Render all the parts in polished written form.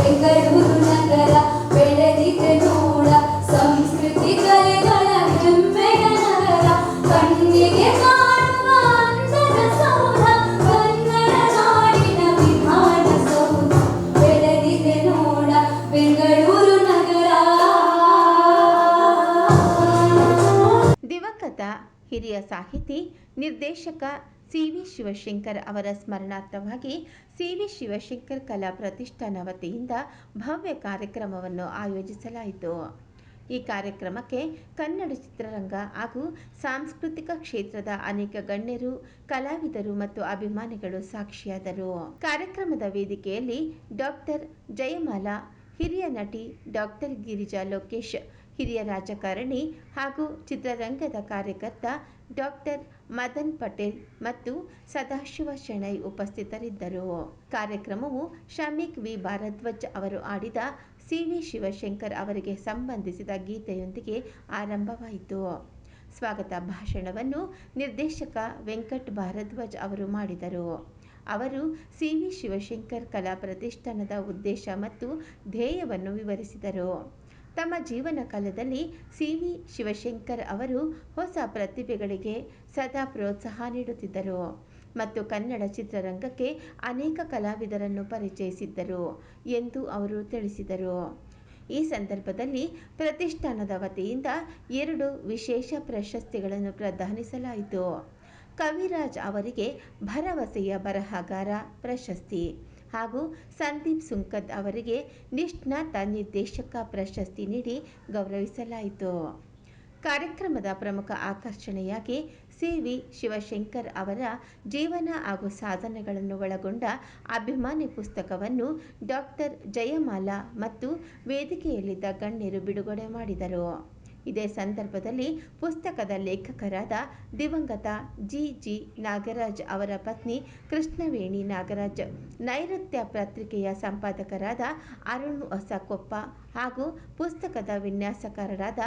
ಬೆಂಗಳೂರು ನಗರ ಬೆಳೆದಿದೆ ನೋಡ ಸಂಸ್ಕೃತಿ ಕಲೆಗಳ ಹೆಮ್ಮೆಯ ನಗರ ಕಣ್ಣಿಗೆ ಕಾಣುವ ಅಂದದ ಸೌಧ ಕನ್ನಡ ನಾಡಿನ ವಿಧಾನಸೌಧ ಬೆಳೆದಿದೆ ನೋಡ ಬೆಂಗಳೂರು ನಗರ. ದಿವಂಗತ ಹಿರಿಯ ಸಾಹಿತಿ ನಿರ್ದೇಶಕ ಸಿ.ವಿ. ಶಿವಶಂಕರ್ ಅವರ ಸ್ಮರಣಾರ್ಥವಾಗಿ ಸಿ.ವಿ. ಶಿವಶಂಕರ್ ಕಲಾ ಪ್ರತಿಷ್ಠಾನ ವತಿಯಿಂದ ಭವ್ಯ ಕಾರ್ಯಕ್ರಮವನ್ನು ಆಯೋಜಿಸಲಾಯಿತು. ಈ ಕಾರ್ಯಕ್ರಮಕ್ಕೆ ಕನ್ನಡ ಚಿತ್ರರಂಗ ಹಾಗೂ ಸಾಂಸ್ಕೃತಿಕ ಕ್ಷೇತ್ರದ ಅನೇಕ ಗಣ್ಯರು, ಕಲಾವಿದರು ಮತ್ತು ಅಭಿಮಾನಿಗಳು ಸಾಕ್ಷಿಯಾದರು. ಕಾರ್ಯಕ್ರಮದ ವೇದಿಕೆಯಲ್ಲಿ ಡಾಕ್ಟರ್ ಜಯಮಾಲಾ, ಹಿರಿಯ ನಟಿ ಡಾಕ್ಟರ್ ಗಿರಿಜಾ ಲೋಕೇಶ್, ಹಿರಿಯ ರಾಜಕಾರಣಿ ಹಾಗೂ ಚಿತ್ರರಂಗದ ಕಾರ್ಯಕರ್ತ ಡಾಕ್ಟರ್ ಮದನ್ ಪಟೇಲ್ ಮತ್ತು ಸದಾಶಿವ ಶೆಣೈ ಉಪಸ್ಥಿತರಿದ್ದರು. ಕಾರ್ಯಕ್ರಮವು ಶಮೀಕ್ ವಿ ಭಾರದ್ವಾಜ್ ಅವರು ಆಡಿದ ಸಿ.ವಿ. ಶಿವಶಂಕರ್ ಅವರಿಗೆ ಸಂಬಂಧಿಸಿದ ಗೀತೆಯೊಂದಿಗೆ ಆರಂಭವಾಯಿತು. ಸ್ವಾಗತ ಭಾಷಣವನ್ನು ನಿರ್ದೇಶಕ ವೆಂಕಟ್ ಭಾರದ್ವಾಜ್ ಅವರು ಮಾಡಿದರು. ಅವರು ಸಿ.ವಿ. ಶಿವಶಂಕರ್ ಕಲಾ ಪ್ರತಿಷ್ಠಾನದ ಉದ್ದೇಶ ಮತ್ತು ಧ್ಯೇಯವನ್ನು ವಿವರಿಸಿದರು. ತಮ್ಮ ಜೀವನ ಕಾಲದಲ್ಲಿ ಸಿ.ವಿ. ಶಿವಶಂಕರ್ ಅವರು ಹೊಸ ಪ್ರತಿಭೆಗಳಿಗೆ ಸದಾ ಪ್ರೋತ್ಸಾಹ ನೀಡುತ್ತಿದ್ದರು ಮತ್ತು ಕನ್ನಡ ಚಿತ್ರರಂಗಕ್ಕೆ ಅನೇಕ ಕಲಾವಿದರನ್ನು ಪರಿಚಯಿಸಿದ್ದರು ಎಂದು ಅವರು ತಿಳಿಸಿದರು. ಈ ಸಂದರ್ಭದಲ್ಲಿ ಪ್ರತಿಷ್ಠಾನದ ವತಿಯಿಂದ 2 ವಿಶೇಷ ಪ್ರಶಸ್ತಿಗಳನ್ನು ಪ್ರದಾನಿಸಲಾಯಿತು. ಕವಿರಾಜ್ ಅವರಿಗೆ ಭರವಸೆಯ ಬರಹಗಾರ ಪ್ರಶಸ್ತಿ ಹಾಗೂ ಸಂದೀಪ್ ಸುಂಕದ್ ಅವರಿಗೆ ನಿಷ್ಣಾತ ನಿರ್ದೇಶಕ ಪ್ರಶಸ್ತಿ ನೀಡಿ ಗೌರವಿಸಲಾಯಿತು. ಕಾರ್ಯಕ್ರಮದ ಪ್ರಮುಖ ಆಕರ್ಷಣೆಯಾಗಿ ಸಿ.ವಿ. ಶಿವಶಂಕರ್ ಅವರ ಜೀವನ ಹಾಗೂ ಸಾಧನೆಗಳನ್ನು ಒಳಗೊಂಡ ಅಭಿಮಾನಿ ಪುಸ್ತಕವನ್ನು ಡಾಕ್ಟರ್ ಜಯಮಾಲಾ ಮತ್ತು ವೇದಿಕೆಯಲ್ಲಿದ್ದ ಗಣ್ಯರು ಬಿಡುಗಡೆ ಮಾಡಿದರು. ಇದೇ ಸಂದರ್ಭದಲ್ಲಿ ಪುಸ್ತಕದ ಲೇಖಕರಾದ ದಿವಂಗತ ಜಿ. ನಾಗರಾಜ್ ಅವರ ಪತ್ನಿ ಕೃಷ್ಣವೇಣಿ ನಾಗರಾಜ್, ನೈಋತ್ಯ ಪತ್ರಿಕೆಯ ಸಂಪಾದಕರಾದ ಅರುಣ್ ಹೊಸಕೊಪ್ಪ ಹಾಗೂ ಪುಸ್ತಕದ ವಿನ್ಯಾಸಕಾರರಾದ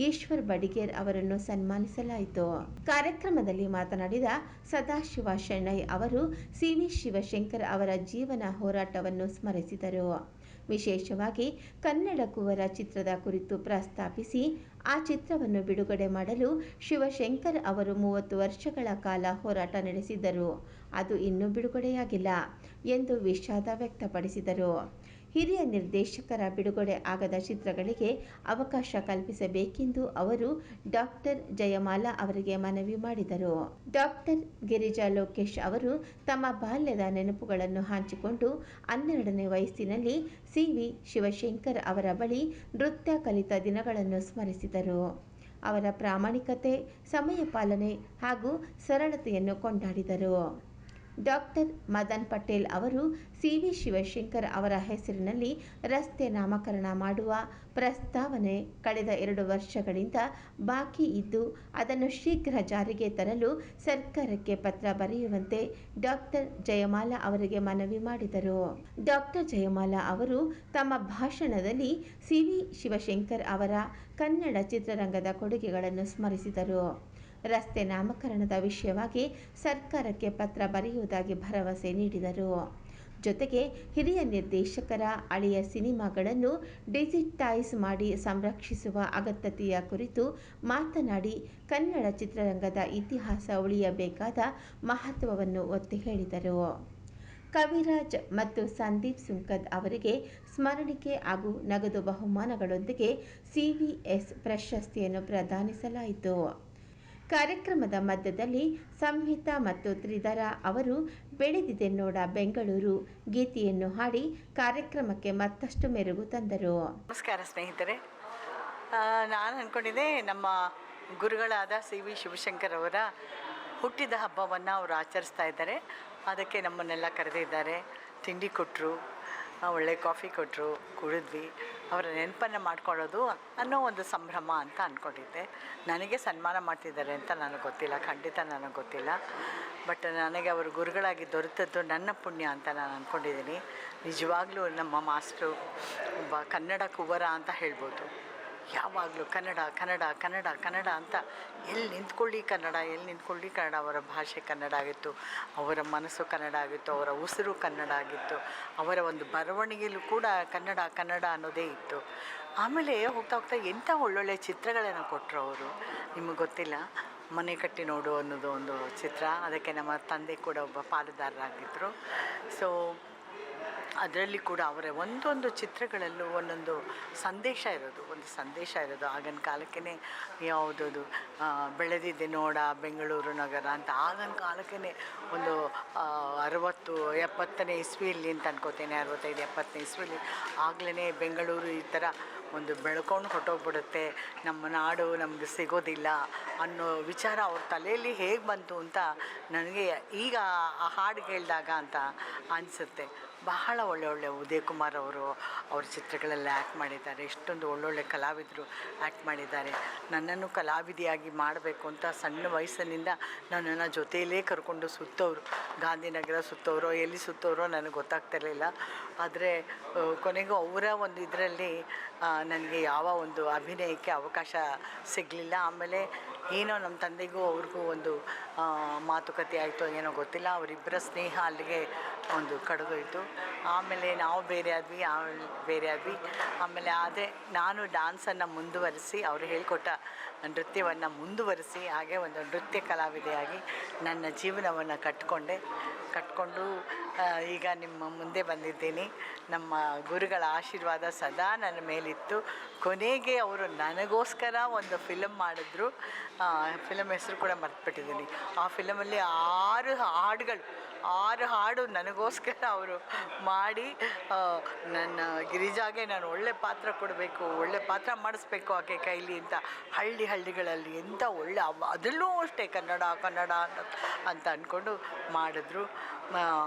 ಈಶ್ವರ್ ಬಡಿಗೇರ್ ಅವರನ್ನು ಸನ್ಮಾನಿಸಲಾಯಿತು. ಕಾರ್ಯಕ್ರಮದಲ್ಲಿ ಮಾತನಾಡಿದ ಸದಾಶಿವ ಶೆಣೈ ಅವರು ಸಿ.ವಿ. ಶಿವಶಂಕರ್ ಅವರ ಜೀವನ ಹೋರಾಟವನ್ನು ಸ್ಮರಿಸಿದರು. ವಿಶೇಷವಾಗಿ ಕನ್ನಡ ಕುವರ ಚಿತ್ರದ ಕುರಿತು ಪ್ರಸ್ತಾಪಿಸಿ, ಆ ಚಿತ್ರವನ್ನು ಬಿಡುಗಡೆ ಮಾಡಲು ಶಿವಶಂಕರ್ ಅವರು 30 ವರ್ಷಗಳ ಕಾಲ ಹೋರಾಟ ನಡೆಸಿದ್ದರು, ಅದು ಇನ್ನೂ ಬಿಡುಗಡೆಯಾಗಿಲ್ಲ ಎಂದು ವಿಷಾದ ವ್ಯಕ್ತಪಡಿಸಿದರು. ಹಿರಿಯ ನಿರ್ದೇಶಕರ ಬಿಡುಗಡೆ ಆಗದ ಚಿತ್ರಗಳಿಗೆ ಅವಕಾಶ ಕಲ್ಪಿಸಬೇಕೆಂದು ಅವರು ಡಾಕ್ಟರ್ ಜಯಮಾಲಾ ಅವರಿಗೆ ಮನವಿ ಮಾಡಿದರು. ಡಾಕ್ಟರ್ ಗಿರಿಜಾ ಲೋಕೇಶ್ ಅವರು ತಮ್ಮ ಬಾಲ್ಯದ ನೆನಪುಗಳನ್ನು ಹಂಚಿಕೊಂಡು 12ನೇ ವಯಸ್ಸಿನಲ್ಲಿ ಸಿ.ವಿ. ಶಿವಶಂಕರ್ ಅವರ ಬಳಿ ನೃತ್ಯ ಕಲಿತ ದಿನಗಳನ್ನು ಸ್ಮರಿಸಿದರು. ಅವರ ಪ್ರಾಮಾಣಿಕತೆ, ಸಮಯ ಪಾಲನೆ ಹಾಗೂ ಸರಳತೆಯನ್ನು ಕೊಂಡಾಡಿದರು. ಡಾಕ್ಟರ್ ಮದನ್ ಪಟೇಲ್ ಅವರು ಸಿ.ವಿ. ಶಿವಶಂಕರ್ ಅವರ ಹೆಸರಿನಲ್ಲಿ ರಸ್ತೆ ನಾಮಕರಣ ಮಾಡುವ ಪ್ರಸ್ತಾವನೆ ಕಳೆದ 2 ವರ್ಷಗಳಿಂದ ಬಾಕಿ ಇದ್ದು, ಅದನ್ನು ಶೀಘ್ರ ಜಾರಿಗೆ ತರಲು ಸರ್ಕಾರಕ್ಕೆ ಪತ್ರ ಬರೆಯುವಂತೆ ಡಾಕ್ಟರ್ ಜಯಮಾಲಾ ಅವರಿಗೆ ಮನವಿ ಮಾಡಿದರು. ಡಾಕ್ಟರ್ ಜಯಮಾಲಾ ಅವರು ತಮ್ಮ ಭಾಷಣದಲ್ಲಿ ಸಿ.ವಿ. ಶಿವಶಂಕರ್ ಅವರ ಕನ್ನಡ ಚಿತ್ರರಂಗದ ಕೊಡುಗೆಗಳನ್ನು ಸ್ಮರಿಸಿದರು. ರಸ್ತೆ ನಾಮಕರಣದ ವಿಷಯವಾಗಿ ಸರ್ಕಾರಕ್ಕೆ ಪತ್ರ ಬರೆಯುವುದಾಗಿ ಭರವಸೆ ನೀಡಿದರು. ಜೊತೆಗೆ ಹಿರಿಯ ನಿರ್ದೇಶಕರ ಹಳೆಯ ಸಿನಿಮಾಗಳನ್ನು ಡಿಜಿಟೈಸ್ ಮಾಡಿ ಸಂರಕ್ಷಿಸುವ ಅಗತ್ಯತೆಯ ಕುರಿತು ಮಾತನಾಡಿ ಕನ್ನಡ ಚಿತ್ರರಂಗದ ಇತಿಹಾಸ ಉಳಿಯಬೇಕಾದ ಮಹತ್ವವನ್ನು ಒತ್ತಿ ಹೇಳಿದರು. ಕವಿರಾಜ್ ಮತ್ತು ಸಂದೀಪ್ ಸುಂಕದ್ ಅವರಿಗೆ ಸ್ಮರಣಿಕೆ ಹಾಗೂ ನಗದು ಬಹುಮಾನಗಳೊಂದಿಗೆ ಸಿ.ವಿ.ಎಸ್. ಪ್ರಶಸ್ತಿಯನ್ನು ಪ್ರದಾನಿಸಲಾಯಿತು. ಕಾರ್ಯಕ್ರಮದ ಮಧ್ಯದಲ್ಲಿ ಸಂಹಿತಾ ಮತ್ತು ತ್ರಿಧರ ಅವರು ಬೆಳೆದಿದೆ ನೋಡ ಬೆಂಗಳೂರು ಗೀತೆಯನ್ನು ಹಾಡಿ ಕಾರ್ಯಕ್ರಮಕ್ಕೆ ಮತ್ತಷ್ಟು ಮೆರುಗು ತಂದರು. ನಮಸ್ಕಾರ ಸ್ನೇಹಿತರೆ, ನಾನು ಅಂದ್ಕೊಂಡಿದ್ದೆ ನಮ್ಮ ಗುರುಗಳಾದ ಸಿ.ವಿ. ಶಿವಶಂಕರ್ ಅವರ ಹುಟ್ಟಿದ ಹಬ್ಬವನ್ನು ಅವರು ಆಚರಿಸ್ತಾ ಇದ್ದಾರೆ. ಅದಕ್ಕೆ ನಮ್ಮನ್ನೆಲ್ಲ ಕರೆದಿದ್ದಾರೆ, ತಿಂಡಿ ಕೊಟ್ಟರು, ಒಳ್ಳೆ ಕಾಫಿ ಕೊಟ್ಟರು, ಕುಡಿದ್ವಿ. ಅವರ ನೆನಪನ್ನು ಮಾಡ್ಕೊಳ್ಳೋದು ಅನ್ನೋ ಒಂದು ಸಂಭ್ರಮ ಅಂತ ಅಂದ್ಕೊಂಡಿದ್ದೆ. ನನಗೆ ಸನ್ಮಾನ ಮಾಡ್ತಿದ್ದಾರೆ ಅಂತ ನನಗೆ ಗೊತ್ತಿಲ್ಲ, ಖಂಡಿತ ನನಗೆ ಗೊತ್ತಿಲ್ಲ. ಬಟ್ ನನಗೆ ಅವರು ಗುರುಗಳಾಗಿ ದೊರೆತದ್ದು ನನ್ನ ಪುಣ್ಯ ಅಂತ ನಾನು ಅಂದ್ಕೊಂಡಿದ್ದೀನಿ. ನಿಜವಾಗ್ಲೂ ನಮ್ಮ ಮಾಸ್ಟ್ರು ಒಬ್ಬ ಕನ್ನಡ ಕುವರ ಅಂತ ಹೇಳ್ಬೋದು. ಯಾವಾಗಲೂ ಕನ್ನಡ ಕನ್ನಡ ಕನ್ನಡ ಕನ್ನಡ ಅಂತ ಎಲ್ಲಿ ನಿಂತ್ಕೊಳ್ಳಿ ಕನ್ನಡ, ಎಲ್ಲಿ ನಿಂತ್ಕೊಳ್ಳಿ ಕನ್ನಡ. ಅವರ ಭಾಷೆ ಕನ್ನಡ ಆಗಿತ್ತು, ಅವರ ಮನಸ್ಸು ಕನ್ನಡ ಆಗಿತ್ತು, ಅವರ ಉಸಿರು ಕನ್ನಡ ಆಗಿತ್ತು, ಅವರ ಒಂದು ಬರವಣಿಗೆಯಲ್ಲೂ ಕೂಡ ಕನ್ನಡ ಕನ್ನಡ ಅನ್ನೋದೇ ಇತ್ತು. ಆಮೇಲೆ ಹೋಗ್ತಾ ಹೋಗ್ತಾ ಎಂಥ ಒಳ್ಳೊಳ್ಳೆ ಚಿತ್ರಗಳನ್ನು ಕೊಟ್ಟರು ಅವರು. ನಿಮಗೆ ಗೊತ್ತಿಲ್ಲ, ಮನೆ ಕಟ್ಟಿ ನೋಡು ಅನ್ನೋದು ಒಂದು ಚಿತ್ರ, ಅದಕ್ಕೆ ನಮ್ಮ ತಂದೆ ಕೂಡ ಒಬ್ಬ ಪಾಲುದಾರರಾಗಿದ್ದರು. ಸೊ ಅದರಲ್ಲಿ ಕೂಡ ಅವರ ಒಂದೊಂದು ಚಿತ್ರಗಳಲ್ಲೂ ಒಂದೊಂದು ಸಂದೇಶ ಇರೋದು. ಆಗಿನ ಕಾಲಕ್ಕೇ ಯಾವುದದು ಬೆಳೆದಿದೆ ನೋಡ ಬೆಂಗಳೂರು ನಗರ ಅಂತ, ಆಗಿನ ಕಾಲಕ್ಕೇ ಒಂದು 60-70ನೇ ಇಸ್ವಿಯಲ್ಲಿ ಅಂತ ಅನ್ಕೋತೇನೆ, 65-70ನೇ ಇಸ್ವಿಯಲ್ಲಿ ಆಗಲೇ ಬೆಂಗಳೂರು ಈ ಥರ ಒಂದು ಬೆಳ್ಕೊಂಡು ಹೊಟ್ಟೋಗ್ಬಿಡುತ್ತೆ, ನಮ್ಮ ನಾಡು ನಮಗೆ ಸಿಗೋದಿಲ್ಲ ಅನ್ನೋ ವಿಚಾರ ಅವ್ರ ತಲೆಯಲ್ಲಿ ಹೇಗೆ ಬಂತು ಅಂತ ನನಗೆ ಈಗ ಆ ಹಾಡು ಕೇಳಿದಾಗ ಅಂತ ಅನಿಸುತ್ತೆ. ಬಹಳ ಒಳ್ಳೆ ಉದಯ್ ಕುಮಾರ್ ಅವರು ಅವ್ರ ಚಿತ್ರಗಳಲ್ಲಿ ಆ್ಯಕ್ಟ್ ಮಾಡಿದ್ದಾರೆ. ಎಷ್ಟೊಂದು ಒಳ್ಳೊಳ್ಳೆ ಕಲಾವಿದರು ಆ್ಯಕ್ಟ್ ಮಾಡಿದ್ದಾರೆ. ನನ್ನನ್ನು ಕಲಾವಿದೆಯಾಗಿ ಮಾಡಬೇಕು ಅಂತ ಸಣ್ಣ ವಯಸ್ಸಿನಿಂದ ನನ್ನನ್ನು ಜೊತೆಯಲ್ಲೇ ಕರ್ಕೊಂಡು ಸುತ್ತೋರು, ಗಾಂಧಿನಗರ ಸುತ್ತೋರೋ ಎಲ್ಲಿ ಸುತ್ತೋರೋ ನನಗೆ ಗೊತ್ತಾಗ್ತಿರಲಿಲ್ಲ. ಆದರೆ ಕೊನೆಗೂ ಅವರ ಒಂದು ಇದರಲ್ಲಿ ನನಗೆ ಯಾವ ಒಂದು ಅಭಿನಯಕ್ಕೆ ಅವಕಾಶ ಸಿಗಲಿಲ್ಲ. ಆಮೇಲೆ ಏನೋ ನಮ್ಮ ತಂದೆಗೂ ಅವ್ರಿಗೂ ಒಂದು ಮಾತುಕತೆ ಆಯಿತು ಏನೋ ಗೊತ್ತಿಲ್ಲ, ಅವರಿಬ್ಬರ ಸ್ನೇಹ ಅಲ್ಲಿಗೆ ಒಂದು ಕಡಿದೋಯ್ತು. ಆಮೇಲೆ ನಾವು ಬೇರೆ ಆದ್ವಿ. ಆಮೇಲೆ ಅದೇ ನಾನು ಡ್ಯಾನ್ಸನ್ನು ಮುಂದುವರಿಸಿ, ಅವರು ಹೇಳಿಕೊಟ್ಟ ನೃತ್ಯವನ್ನು ಮುಂದುವರಿಸಿ ಹಾಗೆ ಒಂದು ನೃತ್ಯ ಕಲಾವಿದೆಯಾಗಿ ನನ್ನ ಜೀವನವನ್ನು ಕಟ್ಕೊಂಡು ಈಗ ನಿಮ್ಮ ಮುಂದೆ ಬಂದಿದ್ದೀನಿ. ನಮ್ಮ ಗುರುಗಳ ಆಶೀರ್ವಾದ ಸದಾ ನನ್ನ ಮೇಲಿತ್ತು. ಕೊನೆಗೆ ಅವರು ನನಗೋಸ್ಕರ ಒಂದು ಫಿಲಮ್ ಮಾಡಿದ್ರು. ಫಿಲಮ್ ಹೆಸರು ಕೂಡ ಮರ್ತುಬಿಟ್ಟಿದ್ದೀನಿ. ಆ ಫಿಲಮಲ್ಲಿ 6 ಹಾಡು ನನಗೋಸ್ಕರ ಅವರು ಮಾಡಿ, ನನ್ನ ಗಿರಿಜಾಗೆ ನಾನು ಒಳ್ಳೆ ಪಾತ್ರ ಕೊಡಬೇಕು, ಒಳ್ಳೆ ಪಾತ್ರ ಮಾಡಿಸ್ಬೇಕು ಆಕೆ ಕೈಲಿ ಅಂತ ಹಳ್ಳಿಗಳಲ್ಲಿ ಎಂಥ ಒಳ್ಳೆ ಅದರಲ್ಲೂ ಅಷ್ಟೇ ಕನ್ನಡ ಅಂತ ಅಂದ್ಕೊಂಡು ಮಾಡಿದ್ರು.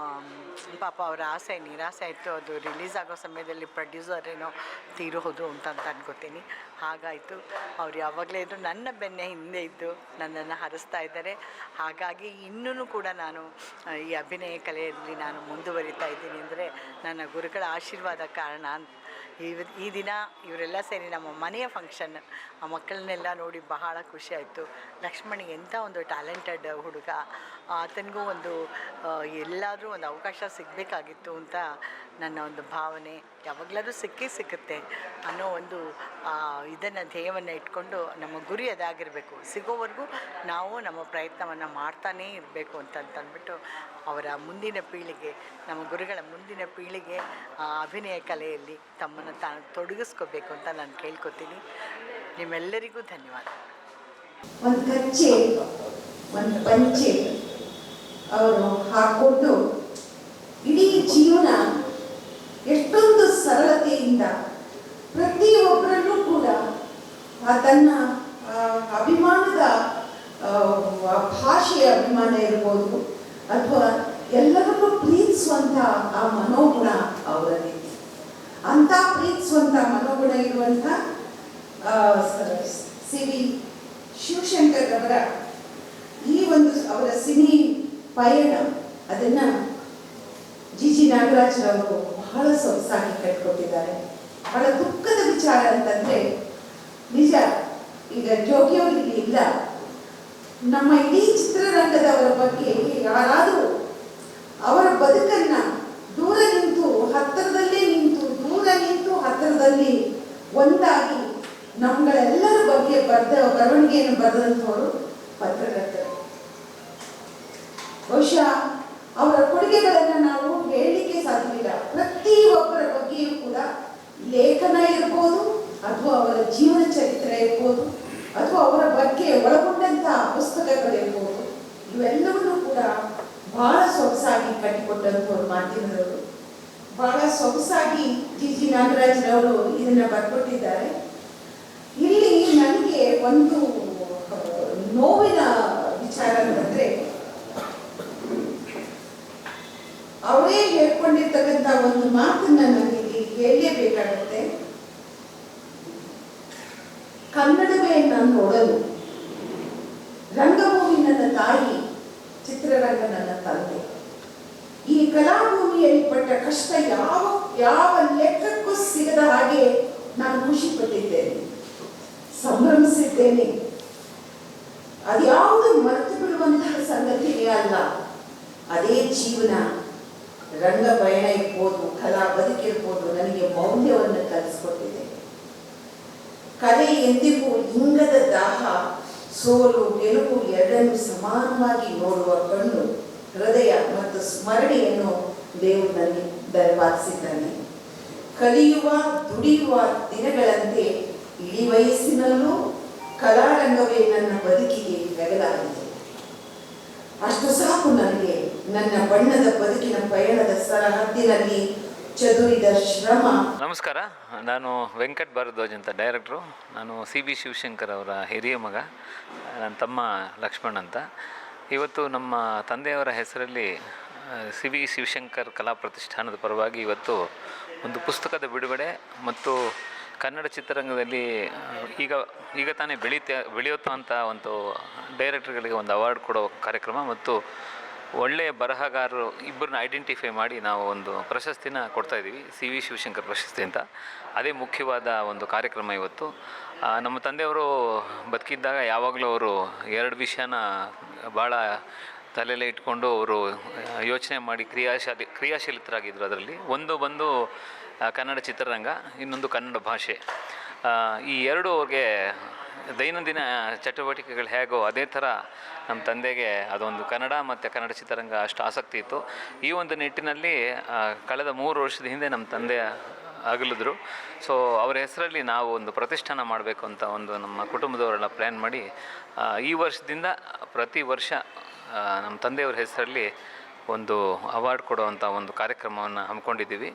ಪಾಪ ಅವರ ಆಸೆ ನಿರಾಸೆ ಆಯಿತು. ಅದು ರಿಲೀಸ್ ಆಗೋ ಸಮಯದಲ್ಲಿ ಪ್ರೊಡ್ಯೂಸರ್ ಏನೋ ತೀರು ಹೋದರು ಅಂತ ಅನ್ಕೋತೀನಿ. ಹಾಗಾಯಿತು. ಅವ್ರು ಯಾವಾಗಲೇ ಇದ್ದರು ನನ್ನ ಬೆನ್ನೆ ಹಿಂದೆ ಇದ್ದು ನನ್ನನ್ನು ಹರಿಸ್ತಾ ಇದ್ದಾರೆ. ಹಾಗಾಗಿ ಇನ್ನೂ ಕೂಡ ನಾನು ಈ ಅಭಿನಯ ಕಲೆಯಲ್ಲಿ ನಾನು ಮುಂದುವರಿತಾ ಇದ್ದೀನಿ ಅಂದರೆ ನನ್ನ ಗುರುಗಳ ಆಶೀರ್ವಾದ ಕಾರಣ. ಈ ದಿನ ಇವರೆಲ್ಲ ಸೇರಿ ನಮ್ಮ ಮನೆಯ ಫಂಕ್ಷನ್, ಆ ಮಕ್ಕಳನ್ನೆಲ್ಲ ನೋಡಿ ಬಹಳ ಖುಷಿ ಆಯಿತು. ಲಕ್ಷ್ಮಣಿ ಎಂಥ ಒಂದು ಟ್ಯಾಲೆಂಟೆಡ್ ಹುಡುಗ, ಆತನಿಗೂ ಒಂದು ಎಲ್ಲಾದರೂ ಒಂದು ಅವಕಾಶ ಸಿಗಬೇಕಾಗಿತ್ತು ಅಂತ ನನ್ನ ಒಂದು ಭಾವನೆ. ಯಾವಾಗಲಾದ್ರೂ ಸಿಕ್ಕುತ್ತೆ ಅನ್ನೋ ಒಂದು ಇದನ್ನು ಧ್ಯೇಯವನ್ನು ಇಟ್ಕೊಂಡು ನಮ್ಮ ಗುರಿ ಅದಾಗಿರಬೇಕು. ಸಿಗೋವರೆಗೂ ನಾವು ನಮ್ಮ ಪ್ರಯತ್ನವನ್ನು ಮಾಡ್ತಾನೇ ಇರಬೇಕು ಅಂತಂದ್ಬಿಟ್ಟು ಅವರ ಮುಂದಿನ ಪೀಳಿಗೆ, ನಮ್ಮ ಗುರುಗಳ ಮುಂದಿನ ಪೀಳಿಗೆ ಅಭಿನಯ ಕಲೆಯಲ್ಲಿ ತಮ್ಮನ್ನು ತಾನು ತೊಡಗಿಸ್ಕೋಬೇಕು ಅಂತ ನಾನು ಕೇಳ್ಕೊತೀನಿ. ನಿಮ್ಮೆಲ್ಲರಿಗೂ ಧನ್ಯವಾದ. ಒಂದು ಕಚ್ಚೆ, ಒಂದು ಪಂಚೆ ಅವರು ಹಾಕ್ಕೊಂಡು ಇಡೀ ಜೀವನ ಎಷ್ಟೊಂದು ಸರಳತೆಯಿಂದ ಪ್ರತಿಯೊಬ್ಬರಲ್ಲೂ ಕೂಡ ತನ್ನ ಅಭಿಮಾನದ ಭಾಷೆಯ ಅಭಿಮಾನ ಇರ್ಬೋದು ಅಥವಾ ಎಲ್ಲರನ್ನೂ ಪ್ರೀತಿಸುವಂಥ ಆ ಮನೋಗುಣ ಅವರಲ್ಲಿ. ಅಂಥ ಪ್ರೀತಿಸುವಂಥ ಮನೋಗುಣ ಇರುವಂಥ CV ಶಿವಶಂಕರ್ ಅವರ ಈ ಒಂದು ಅವರ ಸಿನಿ ಪಯಣ ಅದನ್ನು ಜಿ ನಾಗರಾಜ್ರವರು ಬಹಳ ಸೊಗಸಾಗಿ ಕಟ್ಕೊಟ್ಟಿದ್ದಾರೆ. ಬಹಳ ದುಃಖದ ವಿಚಾರ ಅಂತಂದರೆ, ನಿಜ ಈಗ ಜೋಗಿಯವರಿಗೆ ಇಲ್ಲ, ನಮ್ಮ ಇಡೀ ಚಿತ್ರರಂಗದವರ ಬಗ್ಗೆ ಯಾರಾದರೂ ಅವರ ಬದುಕನ್ನು ದೂರ ನಿಂತು ಹತ್ತಿರದಲ್ಲಿ ಒಂದಾಗಿ ನಮ್ಗಳೆಲ್ಲರ ಬಗ್ಗೆ ಬರವಣಿಗೆಯನ್ನು ಬರೆದಂಥವರು ಪತ್ರಕರ್ತರು. ಬಹುಶಃ ಅವರ ಕೊಡುಗೆಗಳನ್ನು ನಾವು ಹೇಳಲಿಕ್ಕೆ ಸಾಧ್ಯವಿಲ್ಲ. ಪ್ರತಿಯೊಬ್ಬರ ಬಗ್ಗೆಯೂ ಕೂಡ ಲೇಖನ ಇರ್ಬೋದು ಅಥವಾ ಅವರ ಜೀವನ ಚರಿತ್ರೆ ಇರ್ಬೋದು ಅಥವಾ ಅವರ ಬಗ್ಗೆ ಒಳಗೊಂಡಂತಹ ಪುಸ್ತಕಗಳಿರ್ಬೋದು, ಇವೆಲ್ಲವನ್ನೂ ಕೂಡ ಬಹಳ ಸೊಗಸಾಗಿ ಕಟ್ಟಿಕೊಟ್ಟಂಥವ್ರು ಮಾಧ್ಯಮದವರು. ಬಹಳ ಸೊಗಸಾಗಿ ಜಿ ನಾಗರಾಜ್ರವರು ಇದನ್ನು ಬರ್ಕೊಟ್ಟಿದ್ದಾರೆ. ಇಲ್ಲಿ ನನಗೆ ಒಂದು ನೋವಿನ ವಿಚಾರ ಅಂತಂದರೆ, ಅವರೇ ಹೇಳ್ಕೊಂಡಿರ್ತಕ್ಕಂಥ ಒಂದು ಮಾತನ್ನ ನನಗೆ ಹೇಳಲೇಬೇಕಾಗತ್ತೆ. ಕನ್ನಡವೇ ನಾನು ನೋಡಲು, ರಂಗಭೂಮಿ ನನ್ನ ತಾಯಿ, ಚಿತ್ರರಂಗ ನನ್ನ ತಂದೆ. ಈ ಕಲಾಭೂಮಿಯಲ್ಲಿ ಪಟ್ಟ ಕಷ್ಟ ಯಾವ ಲೆಕ್ಕಕ್ಕೂ ಸಿಗದ ಹಾಗೆ ನಾನು ಖುಷಿ ಪಟ್ಟಿದ್ದೇನೆ. ಸಂಭ್ರಮಿಸಿದ್ದೇನೆ. ಅದ್ಯಾವುದು ಮರೆತು ಬಿಡುವಂತಹ ಸಂಗತಿಯೇ ಅಲ್ಲ. ಅದೇ ಜೀವನ. ರಂಗ ಪಯಣ ಇರ್ಬೋದು, ಕಲಾ ಬದುಕಿರ್ಬೋದು, ನನಗೆ ಮೌಲ್ಯವನ್ನು ಕಲಿಸ್ಕೊಟ್ಟಿದೆ. ಕಲೆ ಎಂದಿಗೂ ಇಂಗದ ದಾಹ, ಸೋಲು ಗೆಲುವು ಎರಡನ್ನೂ ಸಮಾನವಾಗಿ ನೋಡುವ ಕಣ್ಣು, ಹೃದಯ ಮತ್ತು ಸ್ಮರಣೆಯನ್ನು ದೇವರಲ್ಲಿ ದಯಪಾಲಿಸಿದ್ದಾನೆ. ಕಲಿಯುವ ದುಡಿಯುವ ದಿನಗಳಂತೆ ಇಳಿ ವಯಸ್ಸಿನಲ್ಲೂ ಕಲಾರಂಗವೇ ನನ್ನ ಬದುಕಿಗೆ ಹೆಗಲಾಗಿದೆ. ಅಷ್ಟು ಸಾಕು ನನಗೆ. ನನ್ನ ಬಣ್ಣದ ಬದುಕಿನ ಪಯಣದ ಸರಹದ್ದಿನಲ್ಲಿ ಚದುರಿದ ಶ್ರಮ. ನಮಸ್ಕಾರ, ನಾನು ವೆಂಕಟ್ ಭಾರದ್ವಾಜ್ ಅಂತ ಡೈರೆಕ್ಟ್ರು. ನಾನು CB ಶಿವಶಂಕರ್ ಅವರ ಹಿರಿಯ ಮಗ. ನನ್ನ ತಮ್ಮ ಲಕ್ಷ್ಮಣ್ ಅಂತ. ಇವತ್ತು ನಮ್ಮ ತಂದೆಯವರ ಹೆಸರಲ್ಲಿ CB ಶಿವಶಂಕರ್ ಕಲಾ ಪ್ರತಿಷ್ಠಾನದ ಪರವಾಗಿ ಇವತ್ತು ಒಂದು ಪುಸ್ತಕದ ಬಿಡುಗಡೆ ಮತ್ತು ಕನ್ನಡ ಚಿತ್ರರಂಗದಲ್ಲಿ ಈಗ ತಾನೇ ಬೆಳೆಯುತ್ತಾ ಅಂತ ಒಂದು ಡೈರೆಕ್ಟರ್ಗಳಿಗೆ ಒಂದು ಅವಾರ್ಡ್ ಕೊಡೋ ಕಾರ್ಯಕ್ರಮ ಮತ್ತು ಒಳ್ಳೆಯ ಬರಹಗಾರರು ಇಬ್ಬರನ್ನ ಐಡೆಂಟಿಫೈ ಮಾಡಿ ನಾವು ಒಂದು ಪ್ರಶಸ್ತಿನ ಕೊಡ್ತಾಯಿದ್ದೀವಿ, CB ಶಿವಶಂಕರ್ ಪ್ರಶಸ್ತಿ ಅಂತ. ಅದೇ ಮುಖ್ಯವಾದ ಒಂದು ಕಾರ್ಯಕ್ರಮ ಇವತ್ತು. ನಮ್ಮ ತಂದೆಯವರು ಬದುಕಿದ್ದಾಗ ಯಾವಾಗಲೂ ಅವರು ಎರಡು ವಿಷಯನ ಭಾಳ ತಲೆಯಲ್ಲೇ ಇಟ್ಕೊಂಡು ಅವರು ಯೋಚನೆ ಮಾಡಿ ಕ್ರಿಯಾಶೀಲರಾಗಿದ್ದರು. ಅದರಲ್ಲಿ ಒಂದು ಬಂದು ಕನ್ನಡ ಚಿತ್ರರಂಗ, ಇನ್ನೊಂದು ಕನ್ನಡ ಭಾಷೆ. ಈ ಎರಡು ಅವ್ರಿಗೆ ದೈನಂದಿನ ಚಟುವಟಿಕೆಗಳು ಹೇಗೋ ಅದೇ ಥರ ನಮ್ಮ ತಂದೆಗೆ ಅದೊಂದು ಕನ್ನಡ ಮತ್ತು ಕನ್ನಡ ಚಿತ್ರರಂಗ ಅಷ್ಟು ಆಸಕ್ತಿ ಇತ್ತು. ಈ ಒಂದು ನಿಟ್ಟಿನಲ್ಲಿ ಕಳೆದ 3 ವರ್ಷದ ಹಿಂದೆ ನಮ್ಮ ತಂದೆ ಅಗಲಿದ್ರು. ಸೊ ಅವರ ಹೆಸರಲ್ಲಿ ನಾವು ಒಂದು ಪ್ರತಿಷ್ಠಾನ ಮಾಡಬೇಕು ಅಂತ ಒಂದು ನಮ್ಮ ಕುಟುಂಬದವರೆಲ್ಲ ಪ್ಲ್ಯಾನ್ ಮಾಡಿ ಈ ವರ್ಷದಿಂದ ಪ್ರತಿ ವರ್ಷ ನಮ್ಮ ತಂದೆಯವ್ರ ಹೆಸರಲ್ಲಿ ಒಂದು ಅವಾರ್ಡ್ ಕೊಡುವಂಥ ಒಂದು ಕಾರ್ಯಕ್ರಮವನ್ನು ಹಮ್ಮಿಕೊಂಡಿದ್ದೀವಿ.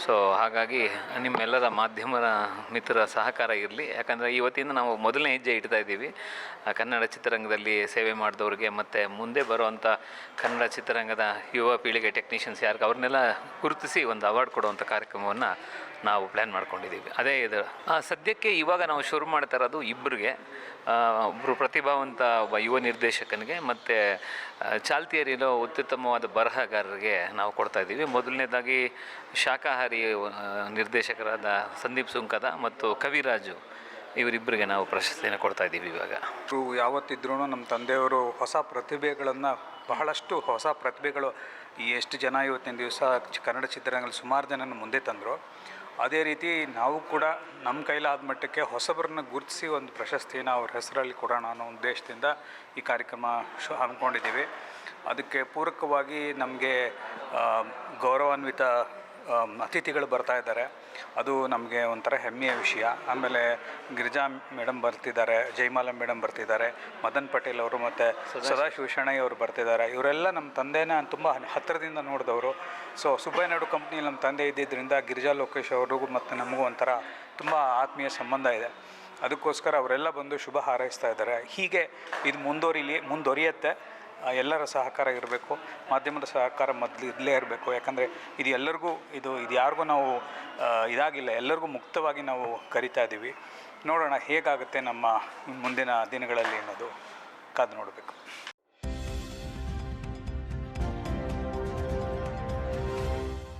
ಸೊ ಹಾಗಾಗಿ ನಿಮ್ಮೆಲ್ಲರ ಮಾಧ್ಯಮದ ಮಿತ್ರರ ಸಹಕಾರ ಇರಲಿ. ಯಾಕಂದರೆ ಇವತ್ತಿಂದ ನಾವು ಮೊದಲನೇ ಹೆಜ್ಜೆ ಇಡ್ತಾ ಇದ್ದೀವಿ ಕನ್ನಡ ಚಿತ್ರರಂಗದಲ್ಲಿ ಸೇವೆ ಮಾಡಿದವ್ರಿಗೆ ಮತ್ತು ಮುಂದೆ ಬರುವಂಥ ಕನ್ನಡ ಚಿತ್ರರಂಗದ ಯುವ ಪೀಳಿಗೆ ಟೆಕ್ನಿಷಿಯನ್ಸ್ ಯಾರಿಗೆ ಅವ್ರನ್ನೆಲ್ಲ ಗುರುತಿಸಿ ಒಂದು ಅವಾರ್ಡ್ ಕೊಡುವಂಥ ಕಾರ್ಯಕ್ರಮವನ್ನು ನಾವು ಪ್ಲ್ಯಾನ್ ಮಾಡ್ಕೊಂಡಿದ್ದೀವಿ. ಅದೇ ಇದು ಸದ್ಯಕ್ಕೆ ಇವಾಗ ನಾವು ಶುರು ಮಾಡ್ತಾ ಇರೋದು ಇಬ್ಬರಿಗೆ, ಒಬ್ಬರು ಪ್ರತಿಭಾವಂತ ಒಬ್ಬ ಯುವ ನಿರ್ದೇಶಕನಿಗೆ ಮತ್ತು ಚಾಲ್ತಿಯಲ್ಲಿರೋ ಅತ್ಯುತ್ತಮವಾದ ಬರಹಗಾರರಿಗೆ ನಾವು ಕೊಡ್ತಾಯಿದ್ದೀವಿ. ಮೊದಲನೇದಾಗಿ ಶಾಕಾಹಾರಿ ನಿರ್ದೇಶಕರಾದ ಸಂದೀಪ್ ಸುಂಕದ ಮತ್ತು ಕವಿರಾಜು ಇವರಿಬ್ಬರಿಗೆ ನಾವು ಪ್ರಶಸ್ತಿಯನ್ನು ಕೊಡ್ತಾಯಿದ್ದೀವಿ. ಇವಾಗ ಯಾವತ್ತಿದ್ರೂ ನಮ್ಮ ತಂದೆಯವರು ಬಹಳಷ್ಟು ಹೊಸ ಪ್ರತಿಭೆಗಳು ಎಷ್ಟು ಜನ ಇವತ್ತಿನ ದಿವಸ ಕನ್ನಡ ಚಿತ್ರರಂಗದಲ್ಲಿ ಸುಮಾರು ಜನನ ಮುಂದೆ ತಂದರು. ಅದೇ ರೀತಿ ನಾವು ಕೂಡ ನಮ್ಮ ಕೈಲಾದ ಮಟ್ಟಕ್ಕೆ ಹೊಸಬರನ್ನ ಗುರುತಿಸಿ ಒಂದು ಪ್ರಶಸ್ತಿಯನ್ನು ಅವ್ರ ಹೆಸರಲ್ಲಿ ಕೊಡೋಣ ಅನ್ನೋ ಉದ್ದೇಶದಿಂದ ಈ ಕಾರ್ಯಕ್ರಮ ಹಮ್ಮಿಕೊಂಡಿದ್ದೀವಿ. ಅದಕ್ಕೆ ಪೂರಕವಾಗಿ ನಮಗೆ ಗೌರವಾನ್ವಿತ ಅತಿಥಿಗಳು ಬರ್ತಾ ಇದ್ದಾರೆ. ಅದು ನಮಗೆ ಒಂಥರ ಹೆಮ್ಮೆಯ ವಿಷಯ. ಆಮೇಲೆ ಗಿರಿಜಾ ಮೇಡಮ್ ಬರ್ತಿದ್ದಾರೆ, ಜಯಮಾಲಾ ಮೇಡಮ್ ಬರ್ತಿದ್ದಾರೆ, ಮದನ್ ಪಟೇಲ್ ಅವರು ಮತ್ತು ಸದಾಶಿವ ಶೆಣೈ ಅವರು ಬರ್ತಿದ್ದಾರೆ. ಇವರೆಲ್ಲ ನಮ್ಮ ತಂದೆನ ತುಂಬ ಹತ್ತಿರದಿಂದ ನೋಡಿದವರು. ಸೊ ಸುಬ್ಬಯ್ಯ ನಾಯ್ಡು ಕಂಪ್ನಿಯಲ್ಲಿ ನಮ್ಮ ತಂದೆ ಇದ್ದಿದ್ದರಿಂದ ಗಿರಿಜಾ ಲೋಕೇಶ್ ಅವ್ರಿಗೂ ಮತ್ತು ನಮಗೂ ಒಂಥರ ತುಂಬ ಆತ್ಮೀಯ ಸಂಬಂಧ ಇದೆ. ಅದಕ್ಕೋಸ್ಕರ ಅವರೆಲ್ಲ ಬಂದು ಶುಭ ಹಾರೈಸ್ತಾ ಇದ್ದಾರೆ. ಹೀಗೆ ಇದು ಮುಂದುವರಿಯುತ್ತೆ. ಎಲ್ಲರ ಸಹಕಾರ ಇರಬೇಕು, ಮಾಧ್ಯಮದ ಸಹಕಾರ ಮೊದಲು ಇರಲೇ ಇರಬೇಕು. ಯಾಕಂದರೆ ಇದು ಎಲ್ಲರಿಗೂ ಇದು ಯಾರಿಗೂ ನಾವು ಇದಾಗಿಲ್ಲ, ಎಲ್ಲರಿಗೂ ಮುಕ್ತವಾಗಿ ನಾವು ಕರಿತಾ ಇದ್ದೀವಿ. ನೋಡೋಣ ಹೇಗಾಗುತ್ತೆ ನಮ್ಮ ಮುಂದಿನ ದಿನಗಳಲ್ಲಿ ಅನ್ನೋದು ಕಾದು ನೋಡಬೇಕು.